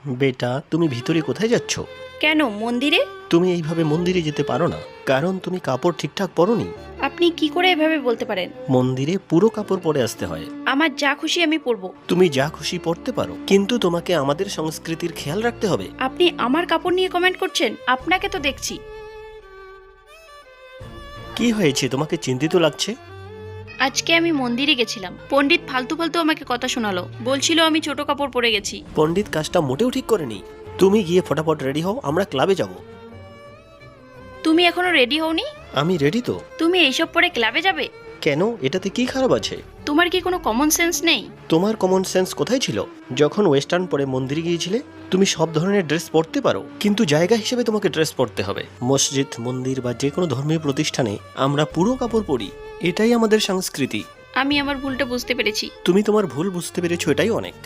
বেটা, তুমি ভিতরে কোথায় যাচ্ছ? কেন মন্দিরে? তুমি এইভাবে মন্দিরে যেতে পারো না, কারণ তুমি কাপড় ঠিকঠাক পরোনি। আপনি কি করে এভাবে বলতে পারেন? মন্দিরে পুরো কাপড় পরে আসতে হয়। আমার যা খুশি আমি পরবো। তুমি যা খুশি পরতে পারো, কিন্তু তোমাকে আমাদের সংস্কৃতির খেয়াল রাখতে হবে। আপনি আমার কাপড় নিয়ে কমেন্ট করছেন? আপনাকে তো দেখছি। কি হয়েছে, তোমাকে চিন্তিত লাগছে? আজকে আমি মন্দিরে গেছিলাম, পণ্ডিত ফালতু ফালতু আমাকে কথা শোনালো, বলছিল আমি ছোট কাপড় পরে গেছি। পণ্ডিত কাজটা মোটেও ঠিক করেনি। তুমি গিয়ে ফটাফট রেডি হও, আমরা ক্লাবে যাব। তুমি এখনো রেডি হওনি? আমি রেডি তো। তুমি এইসব পরে ক্লাবে যাবে? কেন, এটাতে কি খারাপ আছে? তোমার কি কোনো কমন সেন্স নেই? তোমার কমন সেন্স কোথায় ছিল যখন ওয়েস্টার্ন পরে মন্দিরে গিয়েছিলে? তুমি সব ধরনের ড্রেস পরতে পারো, কিন্তু জায়গা হিসেবে তোমাকে ড্রেস পরতে হবে। মসজিদ, মন্দির বা যে কোনো ধর্মীয় প্রতিষ্ঠানে আমরা পুরো কাপড় পরি, এটাই আমাদের সংস্কৃতি। আমি আমার ভুলটা বুঝতে পেরেছি। তুমি তোমার ভুল বুঝতে পেরেছো, এটাই অনেক।